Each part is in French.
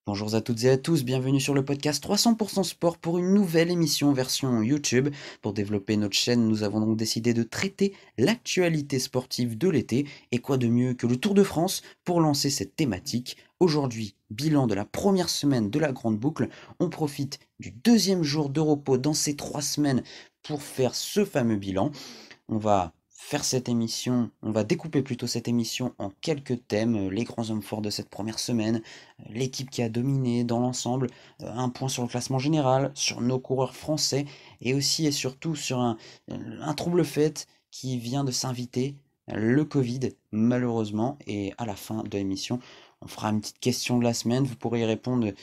Bonjour à toutes et à tous, bienvenue sur le podcast 300% Sport pour une nouvelle émission version YouTube. Pour développer notre chaîne, nous avons donc décidé de traiter l'actualité sportive de l'été. Et quoi de mieux que le Tour de France pour lancer cette thématique. Aujourd'hui, bilan de la première semaine de la Grande Boucle. On profite du deuxième jour de repos dans ces 3 semaines pour faire ce fameux bilan. On va faire cette émission, on va découper plutôt cette émission en quelques thèmes, les grands hommes forts de cette première semaine, l'équipe qui a dominé dans l'ensemble, un point sur le classement général, sur nos coureurs français, et aussi et surtout sur un trouble fait qui vient de s'inviter, le Covid, malheureusement, et à la fin de l'émission, on fera une petite question de la semaine, vous pourrez y répondre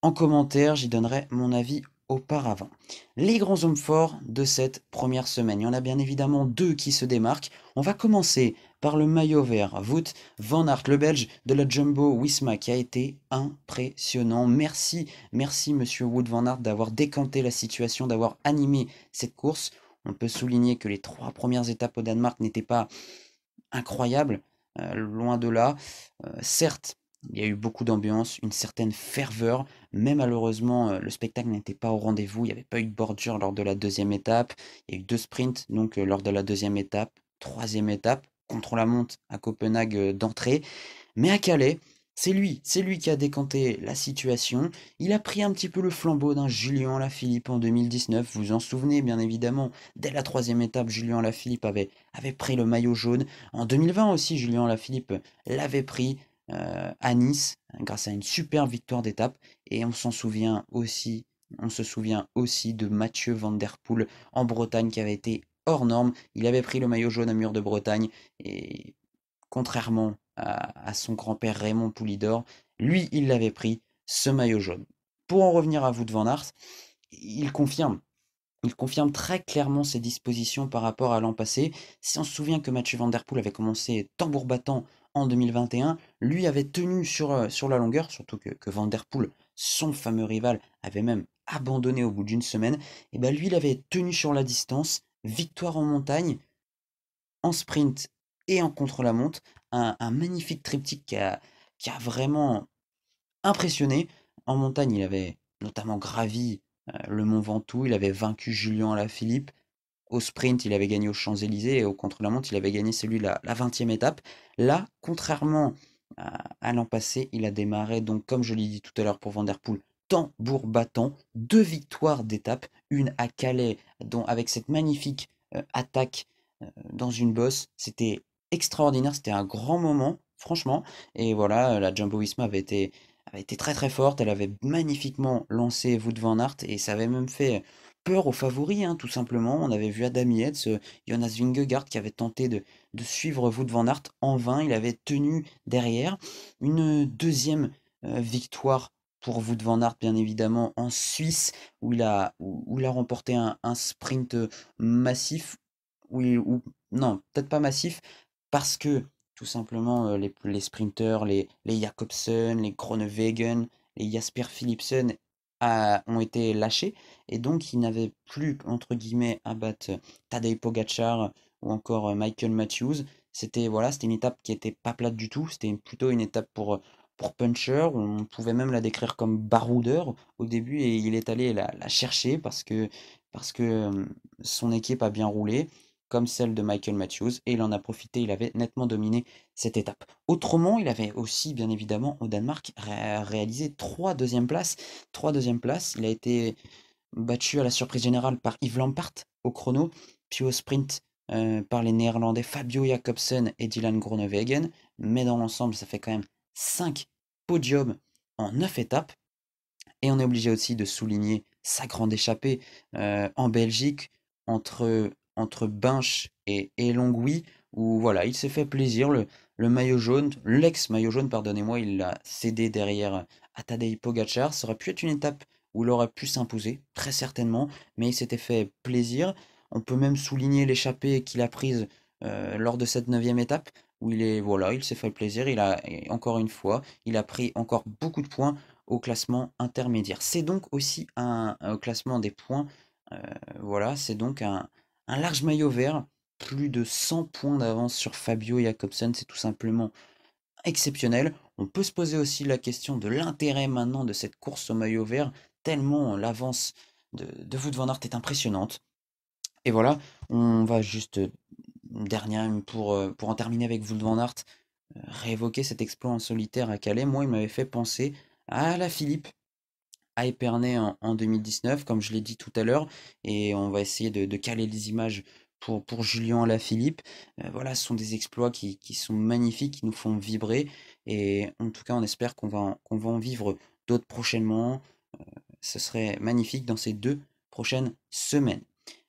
en commentaire, j'y donnerai mon avis auparavant. Les grands hommes forts de cette première semaine. Il y en a bien évidemment deux qui se démarquent. On va commencer par le maillot vert. Wout van Aert, le Belge de la Jumbo Visma, qui a été impressionnant. Merci, merci monsieur Wout van Aert d'avoir décanté la situation, d'avoir animé cette course. On peut souligner que les 3 premières étapes au Danemark n'étaient pas incroyables, loin de là. Certes, il y a eu beaucoup d'ambiance, une certaine ferveur, mais malheureusement, le spectacle n'était pas au rendez-vous. Il n'y avait pas eu de bordure lors de la deuxième étape. Il y a eu 2 sprints donc lors de la deuxième étape. Troisième étape, contre-la-montre à Copenhague d'entrée. Mais à Calais, c'est lui qui a décanté la situation. Il a pris un petit peu le flambeau d'un Julien Alaphilippe en 2019. Vous vous en souvenez, bien évidemment. Dès la troisième étape, Julien Alaphilippe avait pris le maillot jaune. En 2020 aussi, Julien Alaphilippe l'avait pris à Nice, grâce à une superbe victoire d'étape. Et on se souvient aussi de Mathieu Van Der Poel en Bretagne qui avait été hors norme. Il avait pris le maillot jaune à Mur de Bretagne et contrairement à son grand-père Raymond Poulidor, lui, il l'avait pris, ce maillot jaune. Pour en revenir à Wout van Aert, il confirme. Il confirme très clairement ses dispositions par rapport à l'an passé. Si on se souvient que Mathieu Van Der Poel avait commencé tambour battant en 2021, lui avait tenu sur la longueur, surtout que Van Der Poel, son fameux rival, avait même abandonné au bout d'une semaine. Et bien lui, il avait tenu sur la distance, victoire en montagne, en sprint et en contre-la-montre. Un magnifique triptyque qui a vraiment impressionné. En montagne, il avait notamment gravi le Mont Ventoux, il avait vaincu Julien Alaphilippe. Au sprint, il avait gagné aux Champs-Élysées et au contre-la-montre, il avait gagné celui la 20e étape. Là, contrairement à l'an passé, il a démarré, donc comme je l'ai dit tout à l'heure pour Van Der Poel, tambour battant, 2 victoires d'étape, une à Calais, dont, avec cette magnifique attaque dans une bosse. C'était extraordinaire, c'était un grand moment, franchement. Et voilà, la Jumbo-Visma avait été très très forte, elle avait magnifiquement lancé Wout van Aert et ça avait même fait peur aux favoris, hein, tout simplement. On avait vu Adam Yates, Jonas Vingegaard qui avait tenté de suivre Wout van Aert en vain, il avait tenu derrière. Une deuxième victoire pour Wout van Aert, bien évidemment, en Suisse, où il a remporté un sprint massif, oui, ou non, peut-être pas massif, parce que tout simplement les sprinteurs, les Jacobsen, les Groenewegen, les Jasper Philipsen ont été lâchés et donc ils n'avaient plus entre guillemets à battre Tadej Pogacar ou encore Michael Matthews. C'était une étape qui était pas plate du tout, c'était plutôt une étape pour puncher, on pouvait même la décrire comme baroudeur au début et il est allé la chercher parce que son équipe a bien roulé comme celle de Michael Matthews, et il en a profité, il avait nettement dominé cette étape. Autrement, il avait aussi, bien évidemment, au Danemark, réalisé 3 deuxièmes places. 3 deuxièmes places, il a été battu à la surprise générale par Yves Lampart au chrono, puis au sprint par les Néerlandais Fabio Jacobsen et Dylan Groenewegen, mais dans l'ensemble, ça fait quand même 5 podiums en 9 étapes, et on est obligé aussi de souligner sa grande échappée en Belgique entre Binche et Longwy, où voilà, il s'est fait plaisir. Le maillot jaune, l'ex-maillot jaune, pardonnez-moi, il l'a cédé derrière à Tadej Pogacar. Ça aurait pu être une étape où il aurait pu s'imposer, très certainement, mais il s'était fait plaisir. On peut même souligner l'échappée qu'il a prise lors de cette 9e étape, où voilà, il s'est fait plaisir. Et encore une fois, il a pris encore beaucoup de points au classement intermédiaire. C'est donc aussi un classement des points. euh, voilà, c'est donc un large maillot vert, plus de 100 points d'avance sur Fabio Jacobsen, c'est tout simplement exceptionnel. On peut se poser aussi la question de l'intérêt maintenant de cette course au maillot vert, tellement l'avance de Wout van Aert est impressionnante. Et voilà, on va juste une dernière pour en terminer avec Wout van Aert, réévoquer cet exploit en solitaire à Calais. Moi, il m'avait fait penser à la Philippe, à Épernay en 2019, comme je l'ai dit tout à l'heure, et on va essayer de caler les images pour Julien Alaphilippe. Voilà, ce sont des exploits qui sont magnifiques, qui nous font vibrer, et en tout cas, on espère qu'on va en vivre d'autres prochainement. Ce serait magnifique dans ces 2 prochaines semaines.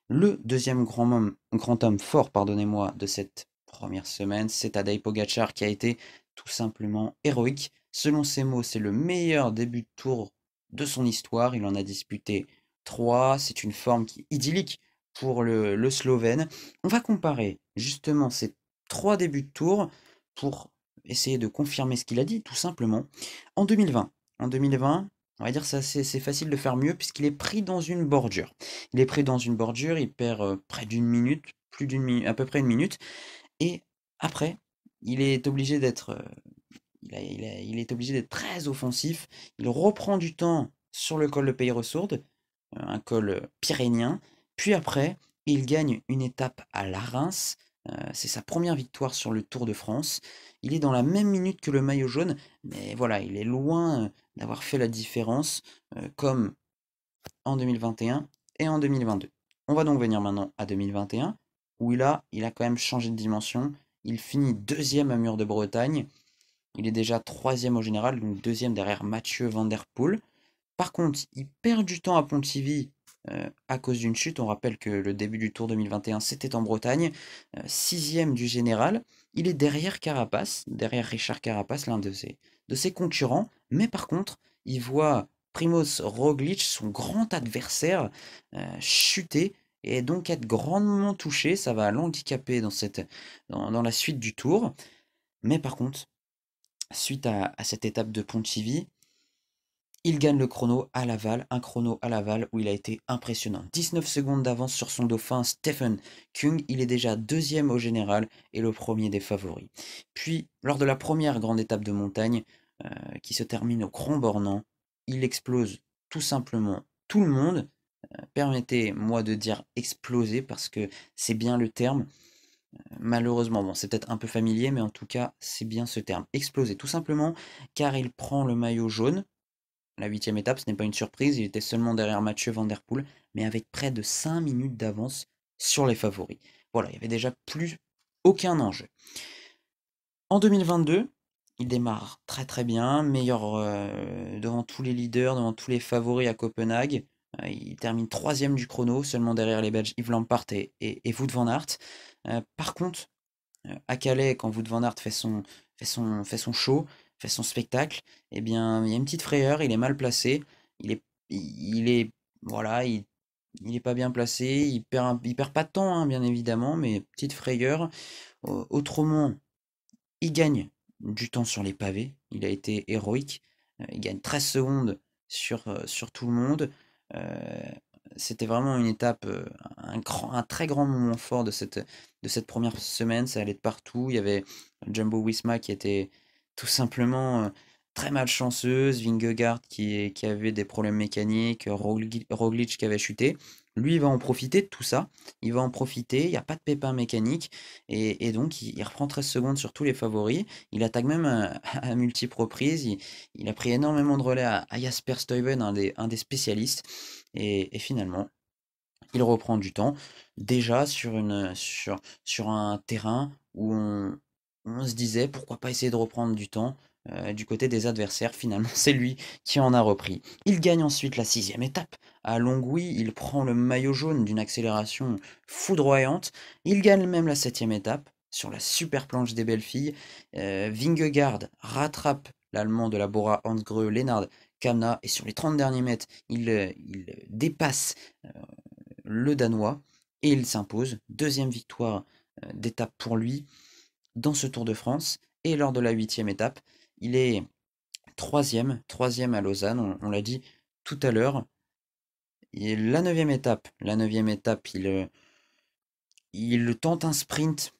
Le deuxième grand homme fort, pardonnez-moi, de cette première semaine, c'est Tadej Pogacar qui a été tout simplement héroïque. Selon ses mots, c'est le meilleur début de tour de son histoire. Il en a disputé 3. C'est une forme qui est idyllique pour le Slovène. On va comparer justement ces 3 débuts de tour pour essayer de confirmer ce qu'il a dit, tout simplement. En 2020, en 2020, on va dire ça, c'est facile de faire mieux puisqu'il est pris dans une bordure. Il est pris dans une bordure, il perd près d'une minute, plus d'une minute, à peu près une minute, et après, il est obligé d'être, il est obligé d'être très offensif. Il reprend du temps sur le col de Peyresourde, un col pyrénéen. Puis après, il gagne une étape à Reims. C'est sa première victoire sur le Tour de France. Il est dans la même minute que le maillot jaune, mais voilà, il est loin d'avoir fait la différence, comme en 2021 et en 2022. On va donc venir maintenant à 2021, où il a quand même changé de dimension. Il finit deuxième à Mur de Bretagne. Il est déjà troisième au général, donc deuxième derrière Mathieu Van Der Poel. Par contre, il perd du temps à Pontivy à cause d'une chute. On rappelle que le début du Tour 2021, c'était en Bretagne. Sixième du général. Il est derrière Carapace, derrière Richard Carapace, l'un de ses concurrents. Mais par contre, il voit Primoz Roglic, son grand adversaire, chuter et donc être grandement touché. Ça va l'handicaper dans la suite du Tour. Mais par contre, suite à cette étape de Pontivy, il gagne le chrono à Laval, un chrono à Laval où il a été impressionnant. 19 secondes d'avance sur son dauphin Stephen Kung, il est déjà deuxième au général et le premier des favoris. Puis, lors de la première grande étape de montagne, qui se termine au Grand Bornand, il explose tout simplement tout le monde. Permettez-moi de dire exploser parce que c'est bien le terme. Malheureusement, bon, c'est peut-être un peu familier, mais en tout cas, c'est bien ce terme. Exploser tout simplement car il prend le maillot jaune. La huitième étape, ce n'est pas une surprise, il était seulement derrière Mathieu Van Der Poel, mais avec près de 5 minutes d'avance sur les favoris. Voilà, il n'y avait déjà plus aucun enjeu. En 2022, il démarre très très bien, meilleur devant tous les leaders, devant tous les favoris à Copenhague. Il termine troisième du chrono, seulement derrière les Belges Yves Lampaert et Wout van Aert. Par contre, à Calais, quand Wout van Aert fait son show, fait son spectacle, eh bien, il y a une petite frayeur, il est mal placé, il est, il est, voilà, il est pas bien placé, il perd pas de temps, hein, bien évidemment, mais petite frayeur. Autrement, il gagne du temps sur les pavés, il a été héroïque, il gagne 13 secondes sur tout le monde. Euh, C'était vraiment une étape, un très grand moment fort de cette première semaine. Ça allait de partout. Il y avait Jumbo Visma qui était tout simplement très malchanceuse, Vingegaard qui avait des problèmes mécaniques, Roglic qui avait chuté. Lui, il va en profiter de tout ça. Il va en profiter. Il n'y a pas de pépin mécanique. Et donc, il reprend 13 secondes sur tous les favoris. Il attaque même à multiples reprises. Il a pris énormément de relais à Jasper Stuyven, un des spécialistes. Et finalement, il reprend du temps. Déjà sur un terrain où on se disait pourquoi pas essayer de reprendre du temps du côté des adversaires. Finalement, c'est lui qui en a repris. Il gagne ensuite la sixième étape. À Longwy, il prend le maillot jaune d'une accélération foudroyante. Il gagne même la septième étape sur la super planche des belles filles. Vingegaard rattrape l'Allemand de la Bora Hansgrohe, Lennard Kamna, et sur les 30 derniers mètres, il dépasse le Danois et il s'impose. Deuxième victoire d'étape pour lui dans ce Tour de France. Et lors de la huitième étape, il est troisième à Lausanne, on l'a dit tout à l'heure. Et la neuvième étape, il tente un sprint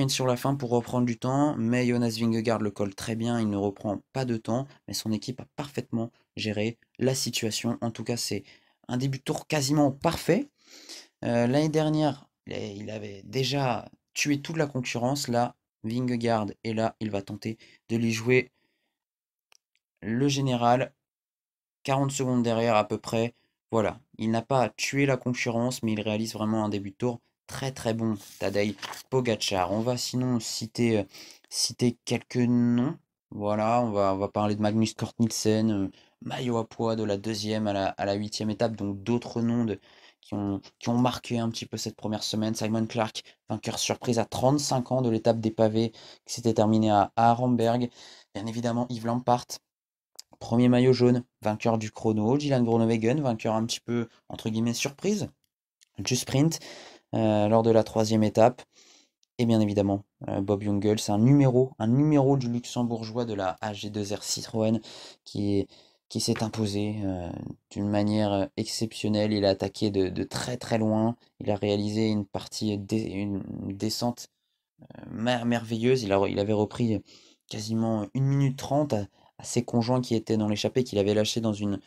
sur la fin pour reprendre du temps, mais Jonas Vingegaard le colle très bien, il ne reprend pas de temps, mais son équipe a parfaitement géré la situation. En tout cas, c'est un début de tour quasiment parfait. L'année dernière, il avait déjà tué toute la concurrence. Là, Vingegaard est là, il va tenter de lui jouer le général. 40 secondes derrière à peu près. Voilà, il n'a pas tué la concurrence, mais il réalise vraiment un début de tour très très bon, Tadej Pogacar. On va sinon citer quelques noms. Voilà, on va parler de Magnus Cort Nielsen, maillot à poids de la deuxième à la huitième étape, donc d'autres noms qui ont marqué un petit peu cette première semaine. Simon Clark, vainqueur surprise à 35 ans de l'étape des pavés qui s'était terminée à Arenberg. Bien évidemment, Yves Lampart, premier maillot jaune, vainqueur du chrono. Dylan Groenewegen, vainqueur un petit peu, entre guillemets, surprise du sprint lors de la troisième étape. Et bien évidemment, Bob Jungels, un numéro du luxembourgeois de la AG2R Citroën qui, qui s'est imposé d'une manière exceptionnelle. Il a attaqué de très très loin. Il a réalisé une descente merveilleuse. Il avait repris quasiment 1 minute 30 à ses conjoints qui étaient dans l'échappée, qu'il avait lâché dans une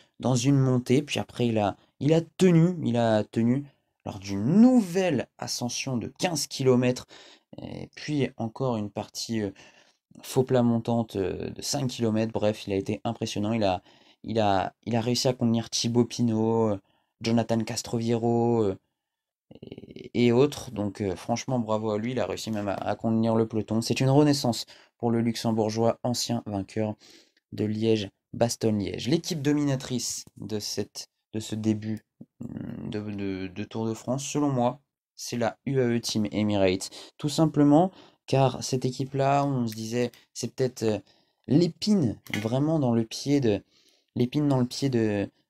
montée. Puis après, il a tenu lors d'une nouvelle ascension de 15 km. Et puis encore une partie faux plat montante de 5 km. Bref, il a été impressionnant. Il a réussi à contenir Thibaut Pinot, Jonathan Castroviejo, et autres. Donc franchement, bravo à lui, il a réussi même à contenir le peloton. C'est une renaissance pour le luxembourgeois, ancien vainqueur de Liège-Bastogne-Liège. L'équipe dominatrice de ce début de Tour de France, selon moi, c'est la UAE Team Emirates. Tout simplement car cette équipe-là, on se disait, c'est peut-être l'épine vraiment dans le pied de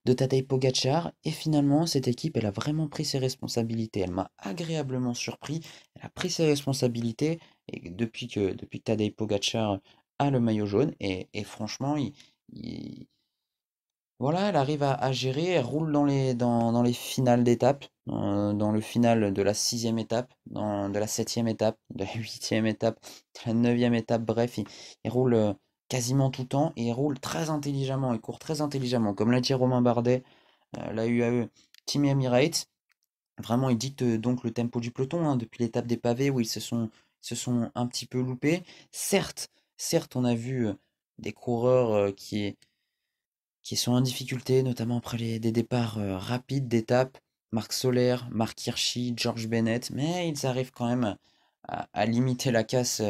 Tadej Pogacar. Et finalement, cette équipe, elle a vraiment pris ses responsabilités. Elle m'a agréablement surpris. Elle a pris ses responsabilités et depuis que Tadej Pogacar a le maillot jaune. Et franchement, il- voilà, elle arrive à gérer. Elle roule dans les finales d'étapes, dans le final de la sixième étape, de la septième étape, de la huitième étape, de la neuvième étape. Bref, il roule quasiment tout le temps et il roule très intelligemment. Il court très intelligemment. Comme l'a dit Romain Bardet, la UAE Team Emirates, vraiment, il dicte donc le tempo du peloton depuis l'étape des pavés où ils se sont un petit peu loupés. Certes, certes, on a vu des coureurs qui sont en difficulté, notamment après des départs rapides d'étapes. Marc Soler, Marc Hirschi, George Bennett, mais ils arrivent quand même à limiter la casse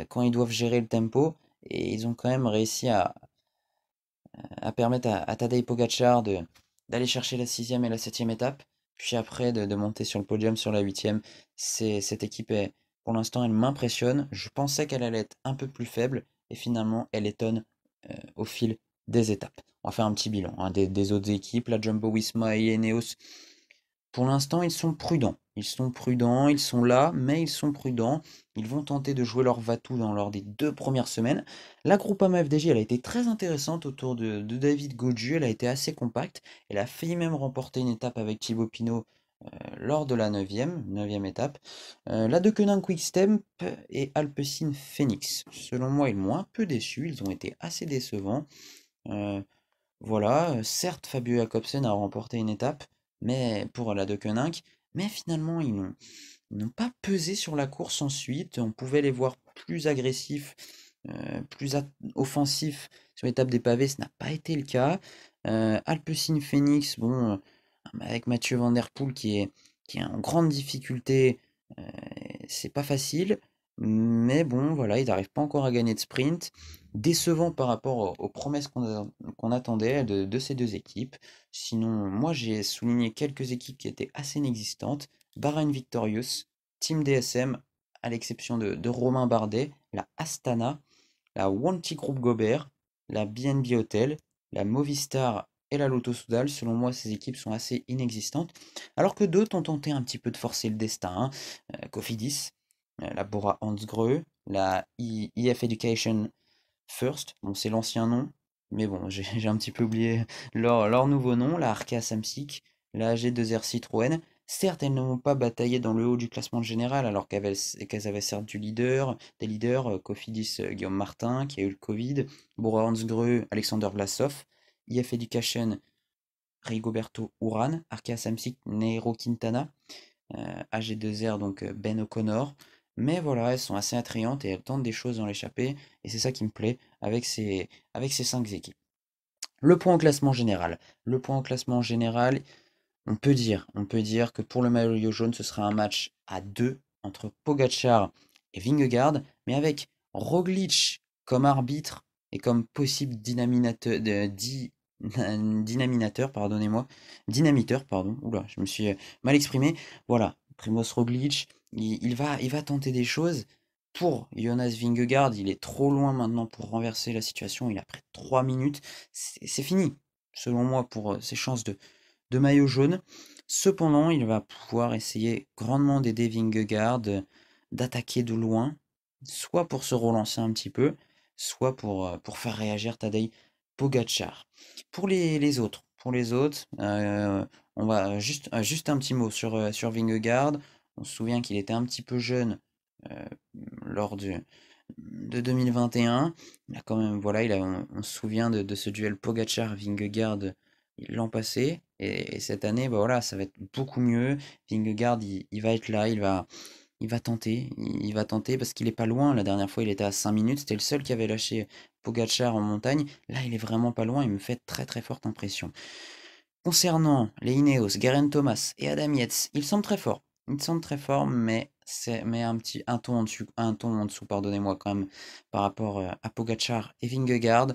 quand ils doivent gérer le tempo. Et ils ont quand même réussi à permettre à Tadej Pogacar d'aller chercher la sixième et la septième étape, puis après de monter sur le podium sur la huitième. Cette équipe pour l'instant, elle m'impressionne. Je pensais qu'elle allait être un peu plus faible, et finalement, elle étonne au fil des étapes. On va faire un petit bilan des autres équipes. La Jumbo-Visma et Ineos, pour l'instant, ils sont prudents. Ils sont prudents, ils sont là, mais ils sont prudents. Ils vont tenter de jouer leur va-tout lors des 2 premières semaines. La Groupama FDJ, elle a été très intéressante autour de David Gaudu. Elle a été assez compacte. Elle a failli même remporter une étape avec Thibaut Pinot lors de la neuvième étape. La Deceuninck Quick-Step et Alpecin Phoenix. Selon moi, ils m'ont un peu déçu. Ils ont été assez décevants. Euh, voilà, certes, Fabio Jacobsen a remporté une étape, mais pour la Deceuninck, mais finalement, ils n'ont pas pesé sur la course ensuite. On pouvait les voir plus agressifs, plus offensifs sur l'étape des pavés, ce n'a pas été le cas. Alpecin Phoenix, bon, avec Mathieu Van Der Poel qui est en grande difficulté, euh, c'est pas facile, mais bon, voilà, ils n'arrivent pas encore à gagner de sprint. Décevant par rapport aux promesses qu'on attendait de ces deux équipes. Sinon, moi j'ai souligné quelques équipes qui étaient assez inexistantes. Bahrain Victorious, Team DSM, à l'exception de Romain Bardet, la Astana, la Wanty Group Gobert, la BNB Hotel, la Movistar et la Lotto Soudal. Selon moi, ces équipes sont assez inexistantes. Alors que d'autres ont tenté un petit peu de forcer le destin. Cofidis, la Bora Hansgrohe, la IF Education First. Bon, c'est l'ancien nom, mais bon, j'ai un petit peu oublié leur nouveau nom. La Arkea Samsic, la AG2R Citroën. Certes, elles ne vont pas batailler dans le haut du classement général, alors qu'elles avaient certes des leaders, Cofidis, Guillaume Martin, qui a eu le Covid, Bora Hansgrohe, Alexander Vlasov, IF Education, Rigoberto Urán, Arkea Samsic, Nairo Quintana, AG2R, donc Ben O'Connor. Mais voilà, elles sont assez attrayantes et elles tentent des choses dans l'échappée, et c'est ça qui me plaît avec ces 5 équipes. Le point au classement général. Le point au classement général, on peut dire que pour le maillot jaune, ce sera un match à deux entre Pogacar et Vingegaard, mais avec Roglic comme arbitre et comme possible dynaminateur, pardonnez-moi, dynamiteur, pardon. Oula, je me suis mal exprimé. Voilà, Primoz Roglic, il va tenter des choses. Pour Jonas Vingegaard, il est trop loin maintenant pour renverser la situation. Il a près de 3 minutes. C'est fini, selon moi, pour ses chances de maillot jaune. Cependant, il va pouvoir essayer grandement d'aider Vingegaard, d'attaquer de loin, soit pour se relancer un petit peu, soit pour faire réagir Tadej Pogacar. Pour les autres, on va juste un petit mot sur Vingegaard. On se souvient qu'il était un petit peu jeune euh, lors de 2021. Il a quand même, voilà, on se souvient de ce duel Pogacar-Vingegaard l'an passé. Et cette année, bah voilà, ça va être beaucoup mieux. Vingegaard, il va être là, il va tenter parce qu'il est pas loin. La dernière fois, il était à 5 minutes. C'était le seul qui avait lâché Pogacar en montagne. Là, il est vraiment pas loin. Il me fait très très forte impression. Concernant les Ineos, Geraint Thomas et Adam Yates, ils semblent très forts. Ils semblent très forts, mais un ton en dessous, pardonnez-moi quand même, par rapport à Pogacar et Vingegaard.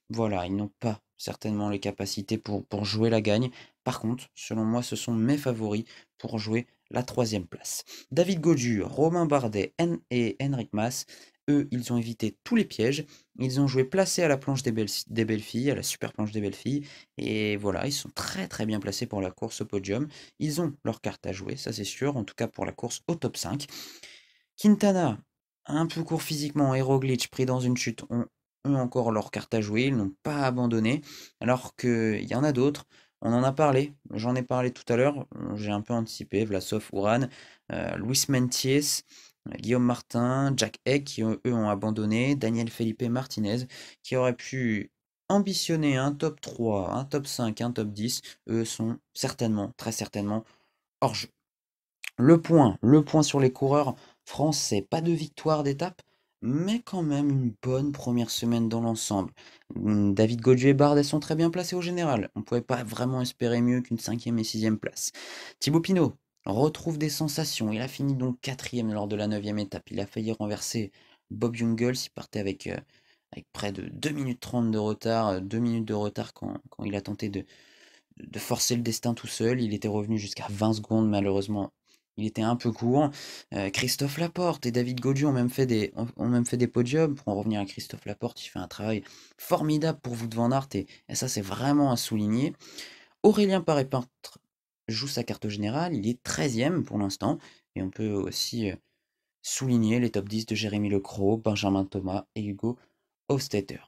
Voilà, ils n'ont pas certainement les capacités pour jouer la gagne. Par contre, selon moi, ce sont mes favoris pour jouer la troisième place. David Gaudu, Romain Bardet et Henrik Mas, eux, ils ont évité tous les pièges. Ils ont joué placés à la planche des belles filles, à la super planche des belles filles. Et voilà, ils sont très très bien placés pour la course au podium. Ils ont leur carte à jouer, ça c'est sûr, en tout cas pour la course au top 5. Quintana, un peu court physiquement, et Roglic pris dans une chute, ont encore leur carte à jouer, ils n'ont pas abandonné, alors qu'il y en a d'autres. On en a parlé, j'en ai parlé tout à l'heure, j'ai un peu anticipé, Vlasov, Uran, Luis Mentiès, Guillaume Martin, Jack Egg, qui eux ont abandonné, Daniel Felipe Martinez, qui aurait pu ambitionner un top 3, un top 5, un top 10, eux sont certainement, très certainement, hors jeu. Le point sur les coureurs français, pas de victoire d'étape, mais quand même une bonne première semaine dans l'ensemble. David Gaudu et Bardet sont très bien placés au général. On ne pouvait pas vraiment espérer mieux qu'une cinquième et sixième place. Thibaut Pinot retrouve des sensations. Il a fini donc quatrième lors de la neuvième étape. Il a failli renverser Bob Jungels. Il partait avec près de 2 minutes 30 de retard, 2 minutes de retard quand il a tenté de forcer le destin tout seul. Il était revenu jusqu'à 20 secondes, malheureusement. Il était un peu court. Christophe Laporte et David Gaudu ont même fait des podiums. Pour en revenir à Christophe Laporte, il fait un travail formidable pour Wout van Aert et ça, c'est vraiment à souligner. Aurélien Paré-Peintre joue sa carte générale. Il est 13e pour l'instant. Et on peut aussi souligner les top 10 de Jérémy Lecros, Benjamin Thomas et Hugo Hofstetter.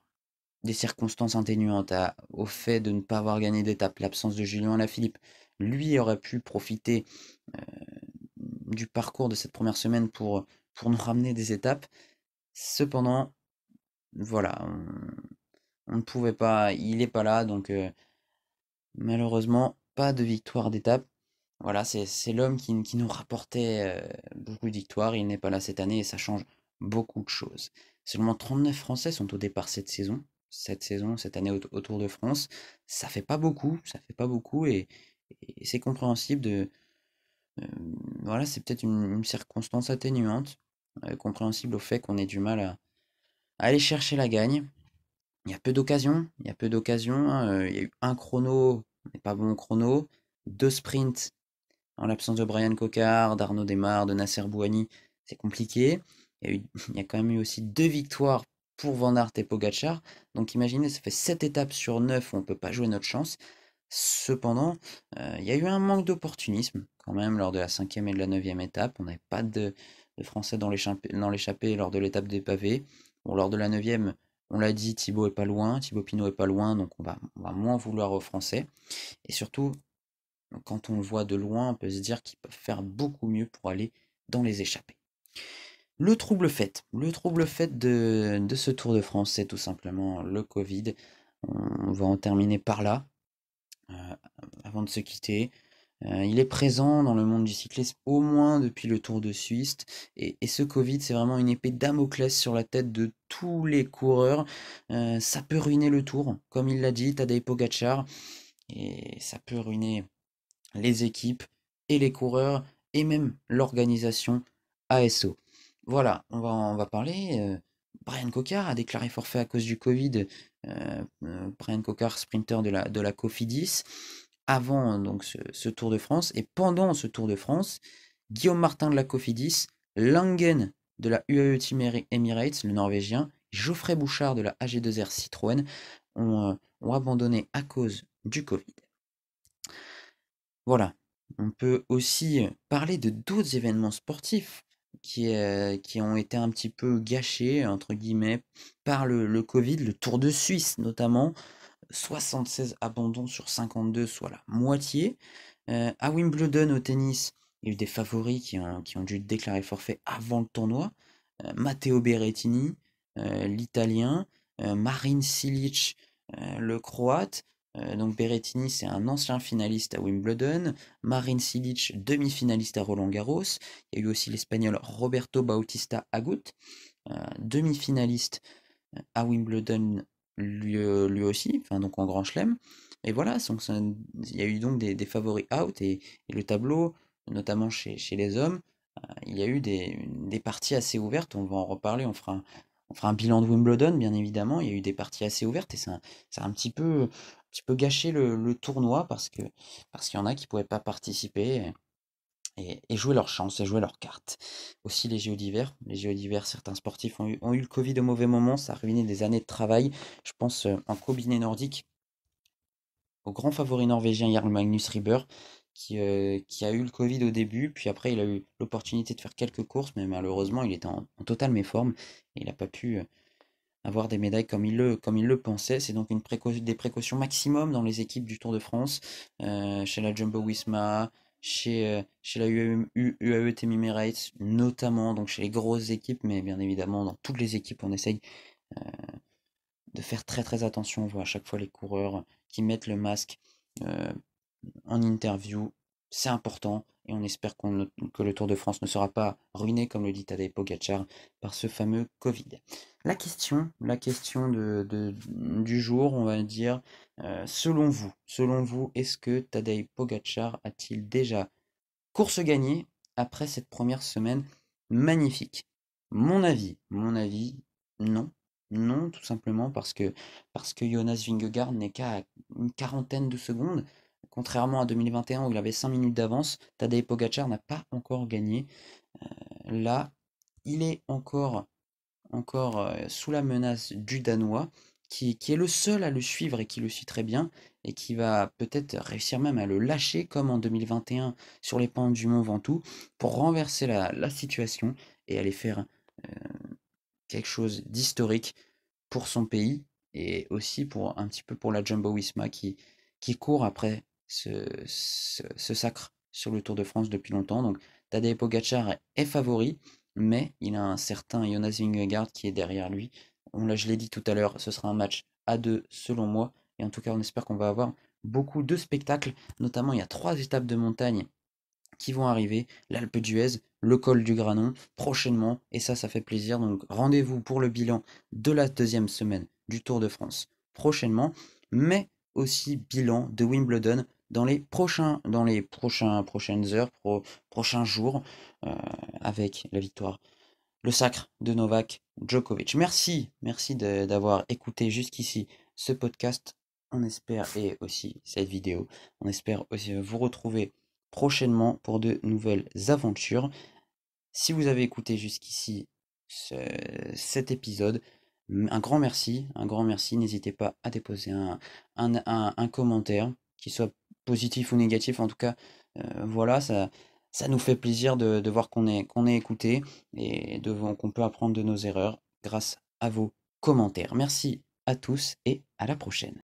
Des circonstances atténuantes au fait de ne pas avoir gagné d'étape, l'absence de Julien Alaphilippe, lui aurait pu profiter euh, du parcours de cette première semaine pour nous ramener des étapes. Cependant, voilà, on ne pouvait pas, il n'est pas là, donc malheureusement, pas de victoire d'étape. Voilà, c'est l'homme qui nous rapportait beaucoup de victoires, il n'est pas là cette année et ça change beaucoup de choses. Seulement 39 Français sont au départ cette année au Tour de France. Ça fait pas beaucoup et c'est compréhensible euh, voilà, c'est peut-être une circonstance atténuante, compréhensible au fait qu'on ait du mal à aller chercher la gagne. Il y a peu d'occasions, hein, il y a eu un chrono, mais pas bon chrono, 2 sprints en l'absence de Brian Cocard, d'Arnaud Desmar, de Nasser Bouhanni, c'est compliqué. Il y a quand même eu aussi 2 victoires pour Van Aert et Pogacar. Donc imaginez, ça fait 7 étapes sur 9 où on ne peut pas jouer notre chance. Cependant, il y a eu un manque d'opportunisme quand même lors de la cinquième et de la neuvième étape. On n'avait pas de Français dans l'échappée lors de l'étape des pavés. Bon, lors de la neuvième, on l'a dit, Thibaut est pas loin, Thibaut Pinot est pas loin, donc on va moins vouloir aux Français. Et surtout, Donc, quand on le voit de loin, on peut se dire qu'ils peuvent faire beaucoup mieux pour aller dans les échappées. Le trouble fait de ce Tour de France, c'est tout simplement le Covid. On va en terminer par là, euh, avant de se quitter. Il est présent dans le monde du cyclisme au moins depuis le Tour de Suisse. Et ce Covid, c'est vraiment une épée de Damoclès sur la tête de tous les coureurs. Ça peut ruiner le Tour, comme il l'a dit, Tadej Pogacar. Et ça peut ruiner les équipes et les coureurs et même l'organisation ASO. Voilà, on va parler. Brian Cocard a déclaré forfait à cause du Covid. Brian Cocard, sprinter de la Cofidis, avant donc ce Tour de France. Et pendant ce Tour de France, Guillaume Martin de la Cofidis, Langen de la UAE Team Emirates, le Norvégien, Geoffrey Bouchard de la AG2R Citroën ont abandonné à cause du Covid. Voilà. On peut aussi parler de d'autres événements sportifs qui ont été un petit peu gâchés, entre guillemets, par le Covid, le Tour de Suisse notamment, 76 abandons sur 52, soit la moitié. À Wimbledon au tennis, il y a eu des favoris qui ont dû déclarer forfait avant le tournoi. Matteo Berrettini, l'Italien, Marin Cilic, le Croate. Donc Berrettini, c'est un ancien finaliste à Wimbledon. Marin Cilic, demi-finaliste à Roland-Garros. Il y a eu aussi l'Espagnol Roberto Bautista Agut, demi-finaliste à Wimbledon lui aussi, enfin donc en Grand Chelem. Et voilà, donc il y a eu donc des favoris out et le tableau, notamment chez les hommes, il y a eu des parties assez ouvertes. On va en reparler, on fera un bilan de Wimbledon, bien évidemment. Il y a eu des parties assez ouvertes et ça a un petit peu gâché le tournoi parce qu'il y en a qui ne pouvaient pas participer et jouer leur chance et jouer leurs cartes. Aussi les JO d'hiver. Les JO d'hiver, certains sportifs ont eu le Covid au mauvais moment, ça a ruiné des années de travail. Je pense en combiné nordique au grand favori norvégien Jarl Magnus Rieber, qui a eu le Covid au début, puis après il a eu l'opportunité de faire quelques courses, mais malheureusement il était en totale méforme et il n'a pas pu avoir des médailles comme il le pensait. C'est donc des précautions maximum dans les équipes du Tour de France, chez la Jumbo-Visma, chez la UAE Team Emirates, notamment, donc chez les grosses équipes, mais bien évidemment dans toutes les équipes on essaye euh, de faire très très attention. On voit à chaque fois les coureurs qui mettent le masque euh, en interview, c'est important et on espère que le Tour de France ne sera pas ruiné, comme le dit Tadej Pogacar, par ce fameux Covid. La question du jour, on va dire, selon vous, est-ce que Tadej Pogacar a-t-il déjà course gagnée après cette première semaine magnifique? Mon avis, non. Non, tout simplement parce que Jonas Vingegaard n'est qu'à une quarantaine de secondes. Contrairement à 2021 où il avait 5 minutes d'avance, Tadej Pogacar n'a pas encore gagné. Là, il est encore sous la menace du Danois, qui est le seul à le suivre et qui le suit très bien, et qui va peut-être réussir même à le lâcher comme en 2021 sur les pentes du Mont Ventoux, pour renverser la situation et aller faire quelque chose d'historique pour son pays et aussi pour un petit peu pour la Jumbo-Visma qui court après ce sacre sur le Tour de France depuis longtemps. Donc Tadej Pogacar est favori, mais il a un certain Jonas Vingegaard qui est derrière lui. Je l'ai dit tout à l'heure, ce sera un match à deux selon moi. Et en tout cas, on espère qu'on va avoir beaucoup de spectacles. Notamment, il y a 3 étapes de montagne qui vont arriver, l'Alpe d'Huez, le col du Granon, prochainement, et ça fait plaisir. Donc rendez-vous pour le bilan de la deuxième semaine du Tour de France prochainement, mais aussi bilan de Wimbledon prochaines heures, prochains jours, euh, avec la victoire, le sacre de Novak Djokovic. Merci d'avoir écouté jusqu'ici ce podcast. On espère, et aussi cette vidéo, on espère aussi vous retrouver prochainement pour de nouvelles aventures. Si vous avez écouté jusqu'ici cet épisode, un grand merci. N'hésitez pas à déposer un commentaire, qui soit positif ou négatif. En tout cas, voilà, ça nous fait plaisir de voir qu'on est écouté et qu'on peut apprendre de nos erreurs grâce à vos commentaires. Merci à tous et à la prochaine.